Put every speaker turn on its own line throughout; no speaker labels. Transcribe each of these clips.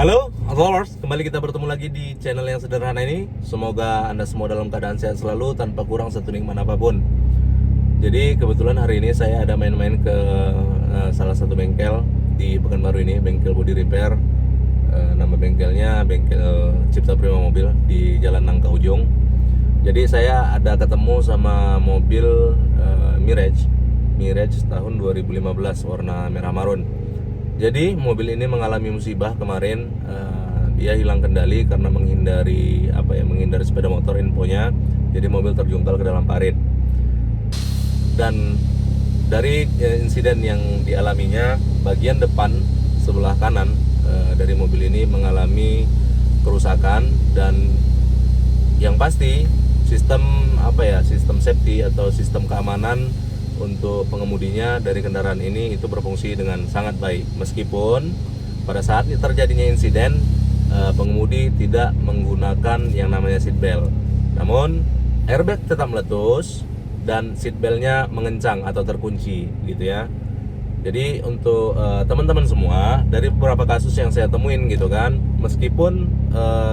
Halo, followers, kembali kita bertemu lagi di channel yang sederhana ini. Semoga Anda semua dalam keadaan sehat selalu tanpa kurang satu nikmat apapun. Jadi kebetulan hari ini saya ada main-main ke salah satu bengkel di Pekanbaru ini, bengkel body repair. Nama bengkelnya Bengkel Cipta Prima Mobil di Jalan Nangka Ujung. Jadi saya ada ketemu sama mobil Mirage tahun 2015 warna merah marun. Jadi mobil ini mengalami musibah kemarin. Dia hilang kendali karena menghindari sepeda motor infonya. Jadi mobil terjungkal ke dalam parit. Dan dari insiden yang dialaminya, bagian depan sebelah kanan dari mobil ini mengalami kerusakan, dan yang pasti sistem safety atau sistem keamanan untuk pengemudinya dari kendaraan ini itu berfungsi dengan sangat baik, meskipun pada saat terjadinya insiden pengemudi tidak menggunakan yang namanya seat belt. Namun airbag tetap meletus dan seat beltnya mengencang atau terkunci gitu ya. Jadi untuk teman-teman semua, dari beberapa kasus yang saya temuin gitu kan, meskipun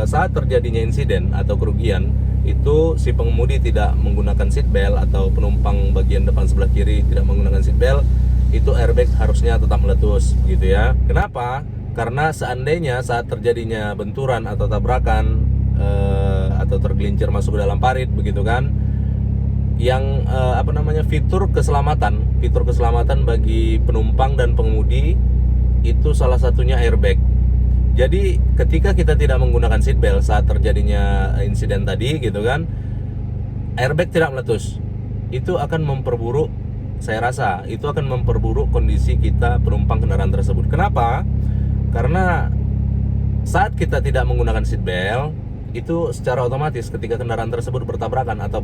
saat terjadinya insiden atau kerugian itu si pengemudi tidak menggunakan seat belt atau penumpang bagian depan sebelah kiri tidak menggunakan seat belt, itu airbag harusnya tetap meletus gitu ya. Kenapa? Karena seandainya saat terjadinya benturan atau tabrakan atau tergelincir masuk ke dalam parit begitu kan, yang fitur keselamatan bagi penumpang dan pengemudi itu salah satunya airbag. Jadi ketika kita tidak menggunakan seat belt saat terjadinya insiden tadi gitu kan, airbag tidak meletus, itu akan memperburuk, saya rasa itu akan memperburuk kondisi kita penumpang kendaraan tersebut. Kenapa? Karena saat kita tidak menggunakan seat belt, itu secara otomatis ketika kendaraan tersebut bertabrakan atau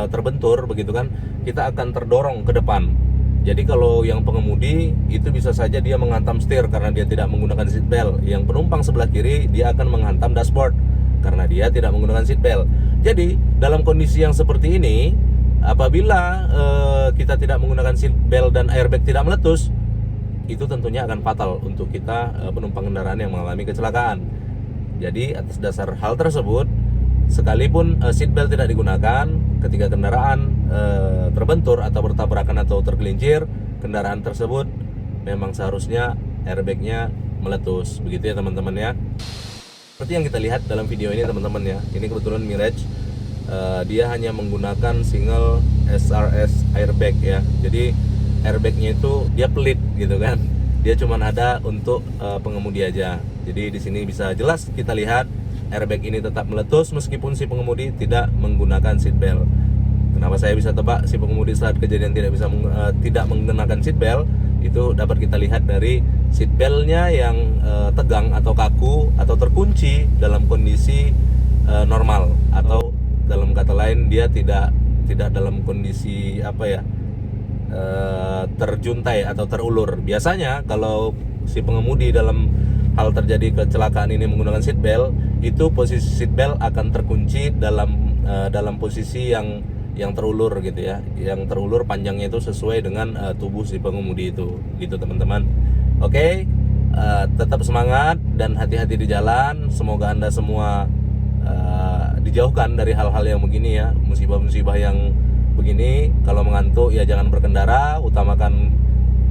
terbentur begitu kan, kita akan terdorong ke depan. Jadi kalau yang pengemudi itu bisa saja dia menghantam setir karena dia tidak menggunakan seat belt. Yang penumpang sebelah kiri dia akan menghantam dashboard karena dia tidak menggunakan seat belt. Jadi dalam kondisi yang seperti ini, apabila kita tidak menggunakan seat belt dan airbag tidak meletus, itu tentunya akan fatal untuk kita penumpang kendaraan yang mengalami kecelakaan. Jadi atas dasar hal tersebut, sekalipun seat belt tidak digunakan, ketika kendaraan terbentur atau bertabrakan atau tergelincir, kendaraan tersebut memang seharusnya airbagnya meletus, begitu ya teman-teman ya. Seperti yang kita lihat dalam video ini teman-teman ya, ini kebetulan Mirage, dia hanya menggunakan single SRS airbag ya. Jadi airbagnya itu dia pelit gitu kan, dia cuma ada untuk pengemudi aja. Jadi di sini bisa jelas kita lihat airbag ini tetap meletus meskipun si pengemudi tidak menggunakan seat belt. Kenapa saya bisa tebak si pengemudi saat kejadian tidak menggunakan seat belt? Itu dapat kita lihat dari seat beltnya yang tegang atau kaku atau terkunci dalam kondisi normal, atau dalam kata lain dia tidak dalam kondisi terjuntai atau terulur. Biasanya kalau si pengemudi dalam hal terjadi kecelakaan ini menggunakan seat belt, itu posisi seat belt akan terkunci dalam posisi yang terulur gitu ya, yang terulur panjangnya itu sesuai dengan tubuh si pengemudi itu, gitu teman-teman. Oke, tetap semangat dan hati-hati di jalan. Semoga Anda semua dijauhkan dari hal-hal yang begini ya, musibah-musibah yang begini. Kalau mengantuk ya jangan berkendara, utamakan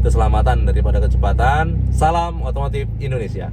keselamatan daripada kecepatan. Salam otomotif Indonesia.